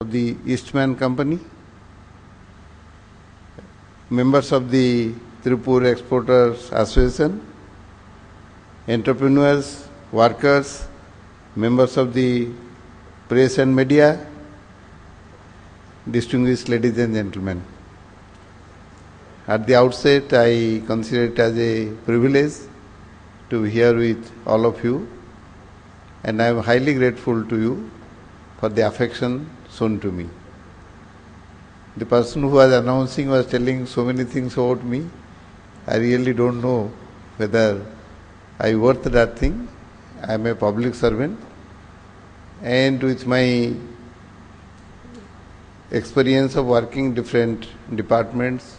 of the Eastman Company, members of the Tirupur Exporters Association, entrepreneurs, workers, members of the press and media, distinguished ladies and gentlemen. At the outset, I consider it as a privilege to be here with all of you, and I am highly grateful to you for the affection shown to me. The person who was announcing was telling so many things about me. I really don't know whether I worth that thing. I am a public servant, and with my experience of working in different departments,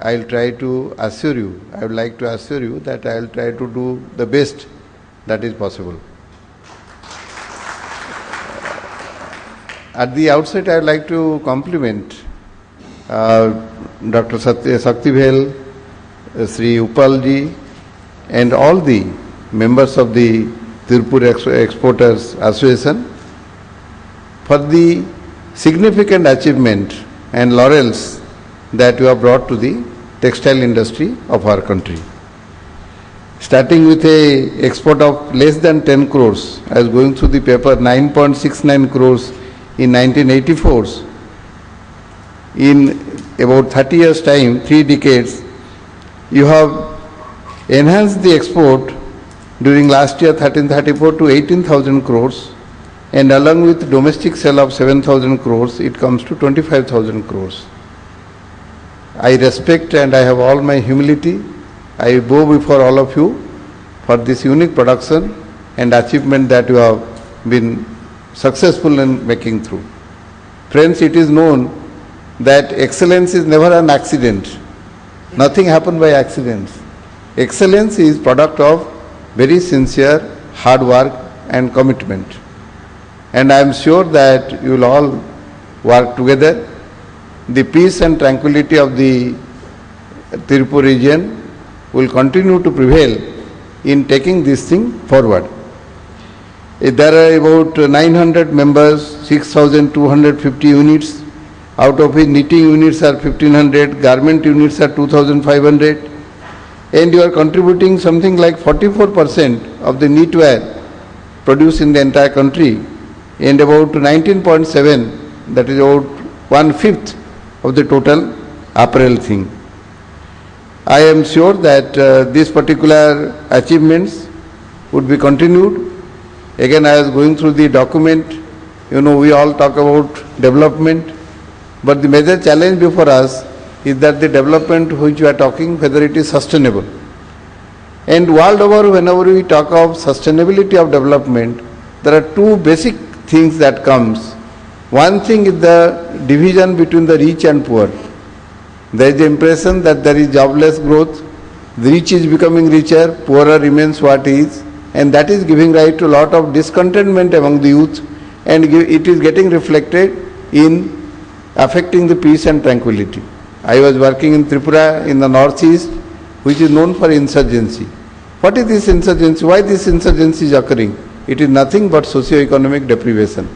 I will try to assure you, I would like to assure you that I will try to do the best that is possible. At the outset, I would like to compliment Dr. Saktivel, Sri Upalji, and all the members of the Tirupur Exporters Association for the significant achievement and laurels that you have brought to the textile industry of our country. Starting with a export of less than 10 crores, I was going through the paper, 9.69 crores in 1984. In about 30 years' time, 3 decades, you have enhanced the export during last year 1334 to 18,000 crores, and along with domestic sale of 7,000 crores, it comes to 25,000 crores. I respect and I have all my humility. I bow before all of you for this unique production and achievement that you have been successful in making through. Friends, it is known that excellence is never an accident. Nothing happened by accidents. Excellence is product of very sincere hard work and commitment. And I am sure that you will all work together. The peace and tranquility of the Tirupur region will continue to prevail in taking this thing forward. There are about 900 members, 6,250 units, out of which knitting units are 1,500, garment units are 2,500, and you are contributing something like 44% of the knitwear produced in the entire country, and about 19.7, that is about 1/5 of the total apparel thing. I am sure that these particular achievements would be continued. Again, I was going through the document. We all talk about development, but the major challenge before us is that the development which we are talking, whether it is sustainable. And world over, whenever we talk of sustainability of development, there are 2 basic things that comes. One thing is the division between the rich and poor. There is the impression that there is jobless growth, the rich is becoming richer, poorer remains what is, and that is giving rise to a lot of discontentment among the youth, and it is getting reflected in affecting the peace and tranquility. I was working in Tripura in the northeast, which is known for insurgency. What is this insurgency? Why this insurgency is occurring? It is nothing but socio-economic deprivation.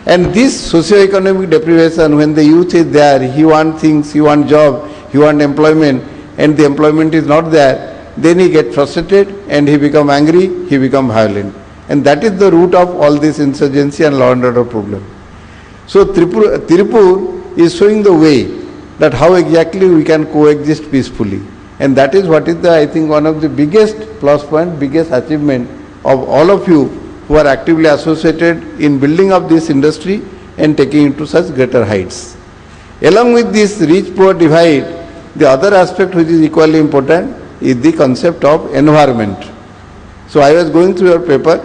And this socio-economic deprivation, when the youth is there, he wants things, he wants job, he wants employment, and the employment is not there, then he gets frustrated and he becomes angry, he becomes violent. And that is the root of all this insurgency and law and order problem. So Tirupur is showing the way that how exactly we can coexist peacefully. And that is what is I think one of the biggest plus point, biggest achievement of all of you who are actively associated in building up this industry and taking it to such greater heights. Along with this rich-poor divide, the other aspect which is equally important is the concept of environment. So I was going through your paper.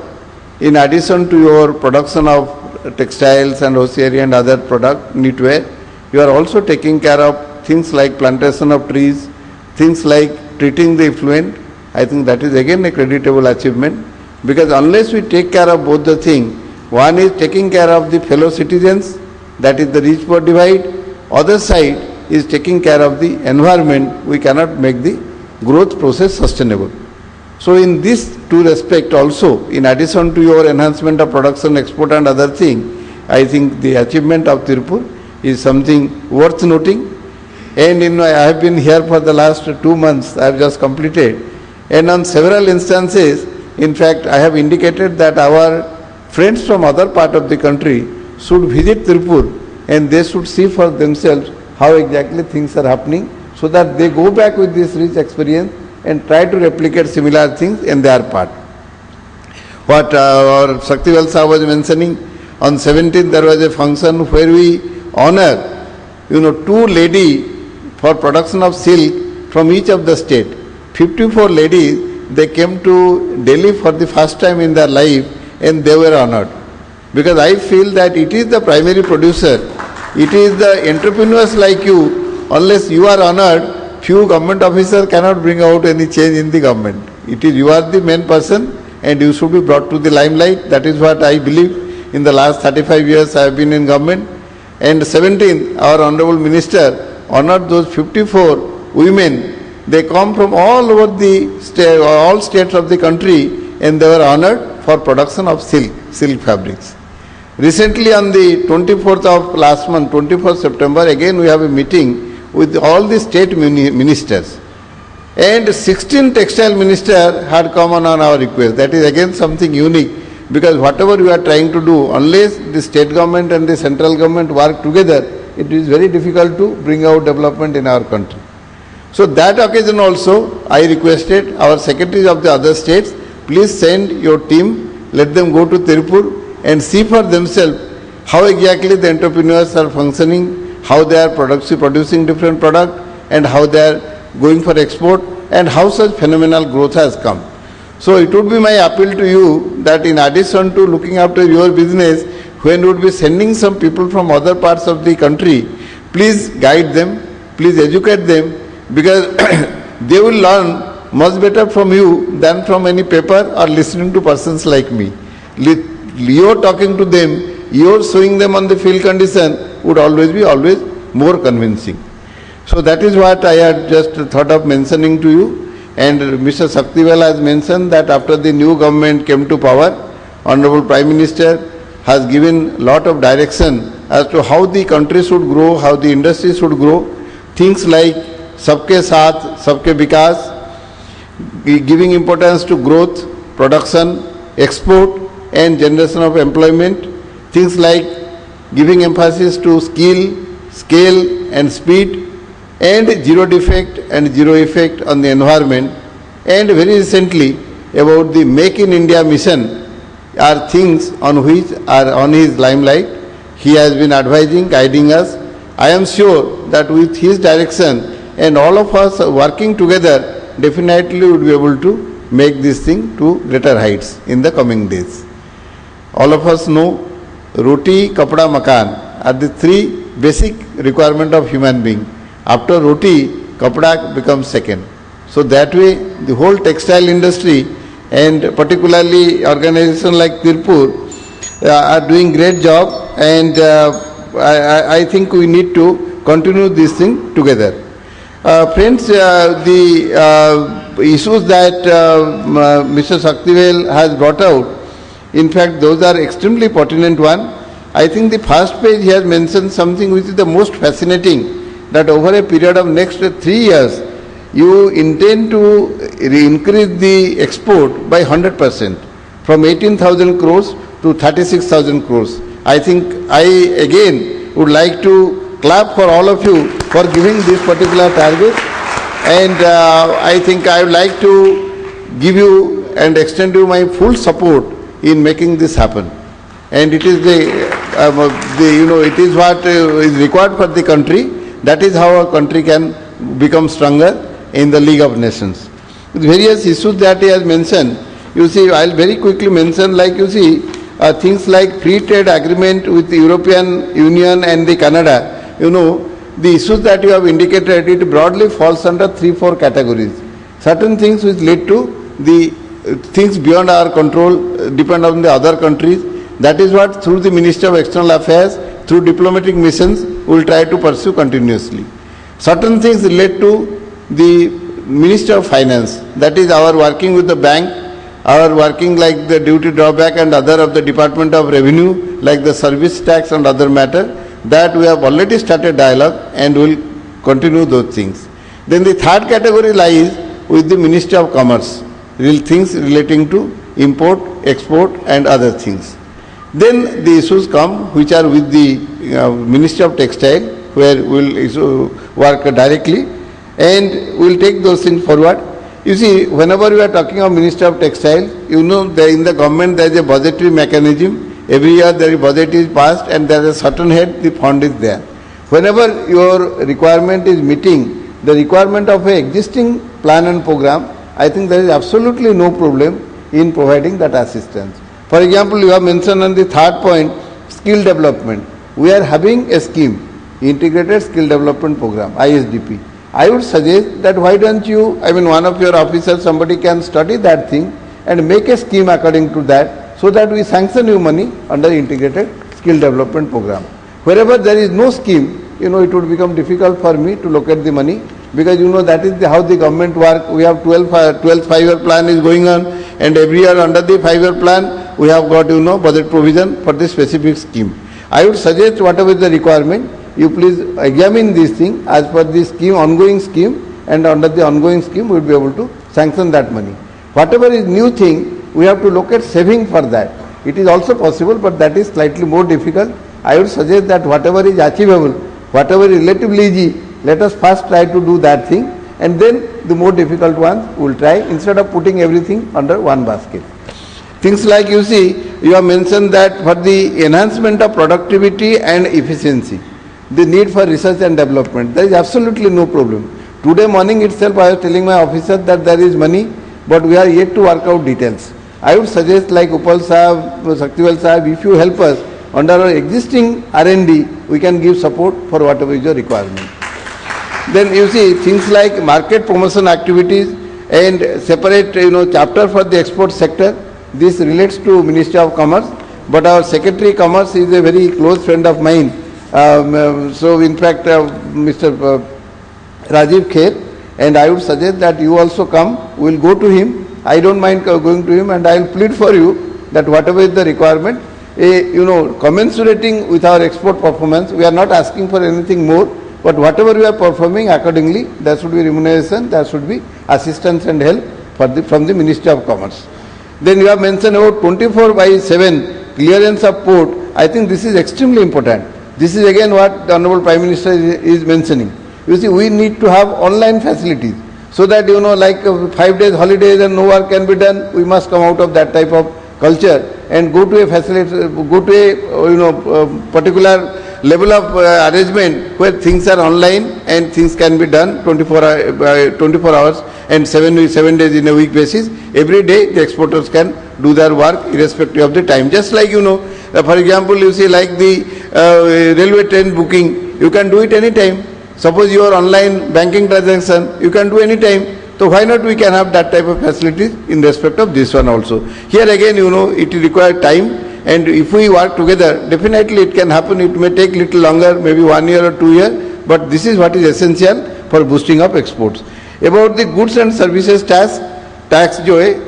In addition to your production of textiles and hosiery and other product, knitwear, you are also taking care of things like plantation of trees, things like treating the effluent. I think that is again a creditable achievement. Because unless we take care of both the things, one is taking care of the fellow citizens, that is the rich-poor divide, other side is taking care of the environment, we cannot make the growth process sustainable. So in these 2 respects also, in addition to your enhancement of production, export and other things, I think the achievement of Tirupur is something worth noting. And I have been here for the last 2 months, I have just completed. And on several instances, in fact, I have indicated that our friends from other part of the country should visit Tirupur and they should see for themselves how exactly things are happening, so that they go back with this rich experience and try to replicate similar things in their part. What our Shaktivel Sahab was mentioning, on 17th there was a function where we honor, 2 ladies for production of silk from each of the state. 54 ladies, they came to Delhi for the first time in their life and they were honored. Because I feel that it is the primary producer, it is the entrepreneurs like you, unless you are honored, few government officers cannot bring out any change in the government. It is you are the main person and you should be brought to the limelight. That is what I believe. In the last 35 years I have been in government. And 17th, our Honorable Minister honored those 54 women. They come from all over the state, all states of the country, and they were honored for production of silk fabrics. Recently on the 24th of last month, 24th September, again we have a meeting with all the state ministers. And 16 textile ministers had come on our request. That is again something unique, because whatever we are trying to do, unless the state government and the central government work together, it is very difficult to bring out development in our country. So that occasion also, I requested our secretaries of the other states, please send your team, let them go to Tirupur and see for themselves how exactly the entrepreneurs are functioning, how they are producing different products, and how they are going for export, and how such phenomenal growth has come. So it would be my appeal to you that in addition to looking after your business, when you would be sending some people from other parts of the country, please guide them, please educate them, because they will learn much better from you than from any paper or listening to persons like me. Your talking to them, your showing them on the field condition would always be more convincing. So that is what I had just thought of mentioning to you. And Mr. Shaktivel has mentioned that after the new government came to power, Honorable Prime Minister has given lot of direction as to how the country should grow, how the industry should grow. Things like Sabke Saath, Sabke Vikas, giving importance to growth, production, export and generation of employment. Things like giving emphasis to skill, scale and speed, and zero defect and zero effect on the environment. And very recently about the Make in India mission are things on which are on his limelight. He has been advising, guiding us. I am sure that with his direction and all of us working together, definitely we would be able to make this thing to greater heights in the coming days. All of us know roti, kapda, makan are the 3 basic requirements of human being. After roti, kapda becomes second. So that way the whole textile industry and particularly organizations like Tirupur are doing great job, and I think we need to continue this thing together. Friends, the issues that Mr. Shaktivel has brought out, in fact those are extremely pertinent one. I think the first page he has mentioned something which is the most fascinating, that over a period of next 3 years, you intend to increase the export by 100%, from 18,000 crores to 36,000 crores. I think I again would like to clap for all of you for giving this particular target, and I think I would like to give you and extend you my full support in making this happen. And it is it is what is required for the country. That is how a country can become stronger in the League of Nations. With various issues that he has mentioned, you see, I'll very quickly mention, like you see, things like free trade agreement with the European Union and the Canada. The issues that you have indicated, it broadly falls under 3-4 categories. Certain things which lead to the things beyond our control, depend on the other countries. That is what, through the Minister of External Affairs, through diplomatic missions, we will try to pursue continuously. Certain things relate to the Minister of Finance, that is our working with the bank, are working like the duty drawback and other of the Department of Revenue, like the service tax and other matter, that we have already started dialogue and will continue those things. Then the third category lies with the Ministry of Commerce, real things relating to import, export and other things. Then the issues come which are with the Ministry of Textile, where we will work directly and we will take those things forward. You see, whenever we are talking of Ministry of Textile, you know that in the government there is a budgetary mechanism. Every year the budget is passed and there is a certain head, the fund is there. Whenever your requirement is meeting the requirement of an existing plan and program, I think there is absolutely no problem in providing that assistance. For example, you have mentioned on the third point, skill development. We are having a scheme, Integrated Skill Development Program, ISDP. I would suggest that why don't you, one of your officers, somebody can study that thing and make a scheme according to that, so that we sanction you money under Integrated Skill Development Program. Wherever there is no scheme, it would become difficult for me to locate the money, because that is how the government work. We have 12th 5-year plan is going on, and every year under the 5-year plan we have got budget provision for the specific scheme. I would suggest whatever is the requirement, you please examine this thing as per the scheme, ongoing scheme, and under the ongoing scheme we will be able to sanction that money. Whatever is new thing, we have to look at saving for that. It is also possible, but that is slightly more difficult. I would suggest that whatever is achievable, whatever is relatively easy, let us first try to do that thing, and then the more difficult ones we will try, instead of putting everything under one basket. Things like, you see, you have mentioned that for the enhancement of productivity and efficiency, the need for research and development, there is absolutely no problem. Today morning itself I was telling my officer that there is money, but we are yet to work out details. I would suggest, like Upal Sahab, Saktival Sahab, if you help us under our existing R&D, we can give support for whatever is your requirement. Then you see things like market promotion activities and separate chapter for the export sector. This relates to Ministry of Commerce, but our Secretary Commerce is a very close friend of mine. So in fact, Mr. Rajiv Kher, and I would suggest that you also come. We will go to him. I don't mind going to him, and I will plead for you that whatever is the requirement, commensurating with our export performance, we are not asking for anything more, but whatever we are performing accordingly, there should be remuneration, there should be assistance and help from the Ministry of Commerce. Then you have mentioned about 24/7 clearance of port. I think this is extremely important. This is again what the Honorable Prime Minister is mentioning. You see, we need to have online facilities, so that like 5 days holidays and no work can be done. We must come out of that type of culture and go to a facility, go to a particular level of arrangement where things are online and things can be done 24 hours and 7 days in a week basis. Every day the exporters can do their work irrespective of the time. Just like for example, you see like the railway train booking, you can do it anytime. Suppose your online banking transaction, you can do anytime. So why not we can have that type of facilities in respect of this one also. Here again, it requires time, and if we work together, definitely it can happen. It may take little longer, maybe 1 year or 2 years, but this is what is essential for boosting up exports. About the goods and services tax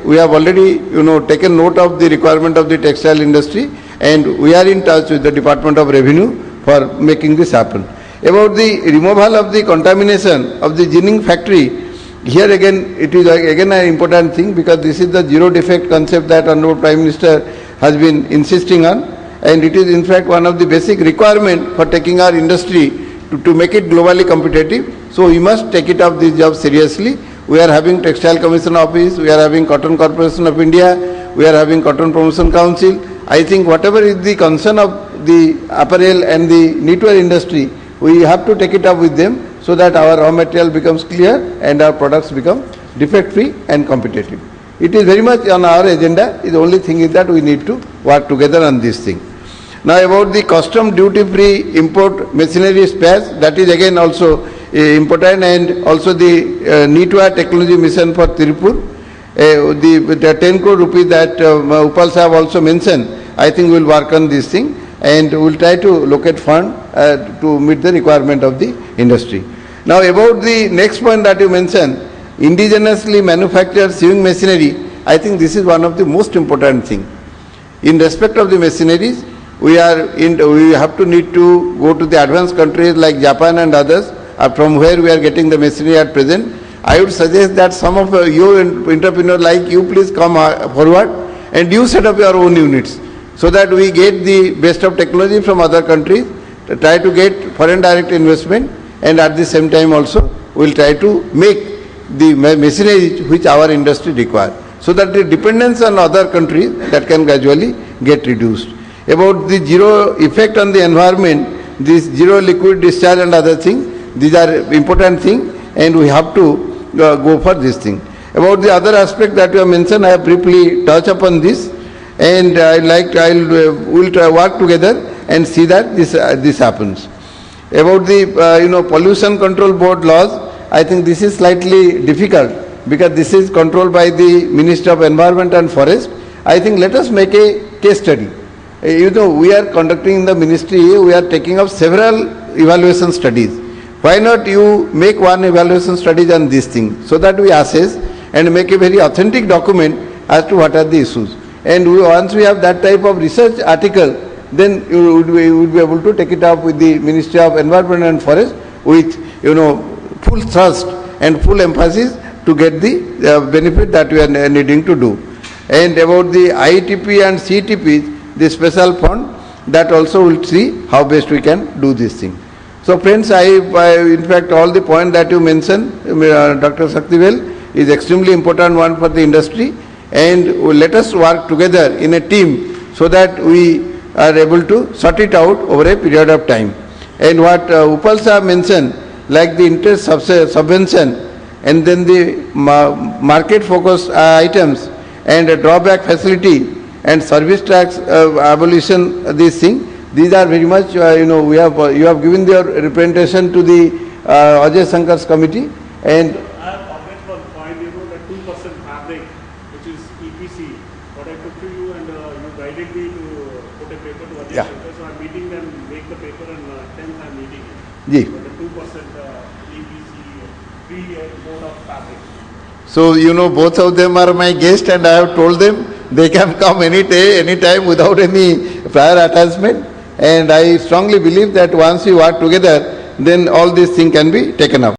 we have already taken note of the requirement of the textile industry, and we are in touch with the Department of Revenue for making this happen. About the removal of the contamination of the ginning factory, here again it is again an important thing, because this is the zero defect concept that Honorable Prime Minister has been insisting on, and it is in fact one of the basic requirement for taking our industry to make it globally competitive. So we must take it up this job seriously. We are having Textile Commission Office, we are having Cotton Corporation of India, we are having Cotton Promotion Council. I think whatever is the concern of the apparel and the knitwear industry, we have to take it up with them, so that our raw material becomes clear and our products become defect free and competitive. It is very much on our agenda. The only thing is that we need to work together on this thing. Now about the custom duty free import machinery spares, that is again also important, and also the knitwear technology mission for Tirupur, the 10 crore rupees that Upal Sahab also mentioned. I think we will work on this thing, and we will try to locate fund to meet the requirement of the industry. Now about the next point that you mentioned, indigenously manufactured sewing machinery, I think this is one of the most important thing. In respect of the machineries, we have to need to go to the advanced countries like Japan and others, from where we are getting the machinery at present. I would suggest that some of you entrepreneurs like you, please come forward and you set up your own units, so that we get the best of technology from other countries, try to get foreign direct investment, and at the same time also we will try to make the machinery which our industry require, so that the dependence on other countries that can gradually get reduced. About the zero effect on the environment, this zero liquid discharge and other things, these are important things, and we have to go for this thing. About the other aspect that you have mentioned, I have briefly touched upon this, and we'll try work together and see that this happens. About the pollution control board laws, I think this is slightly difficult because this is controlled by the Ministry of Environment and Forest. I think let us make a case study. We are conducting in the ministry, we are taking up several evaluation studies. Why not you make one evaluation studies on this thing, so that we assess and make a very authentic document as to what are the issues. And once we have that type of research article, then we would be able to take it up with the Ministry of Environment and Forest with full thrust and full emphasis to get the benefit that we are needing to do. And about the ITP and CTP, the special fund, that also will see how best we can do this thing. So friends, in fact all the point that you mentioned, Dr. Shaktivel, is extremely important one for the industry, and let us work together in a team so that we are able to sort it out over a period of time. And what Upal Sir mentioned, like the interest subvention, and then the market focus items, and a drawback facility, and service tax abolition, these things, these are very much, you have given your representation to the Ajay Shankar's committee. And I have always one point, that 2% fabric, which is EPC, what I took to you, and you guided me to put a paper to Ajay Shankar, so I am meeting them, make the paper, and 10th I am meeting it. The 2% EPC, free mode of fabric. So, both of them are my guests, and I have told them they can come any day, any time without any prior attachment. And I strongly believe that once we work together, then all these things can be taken up.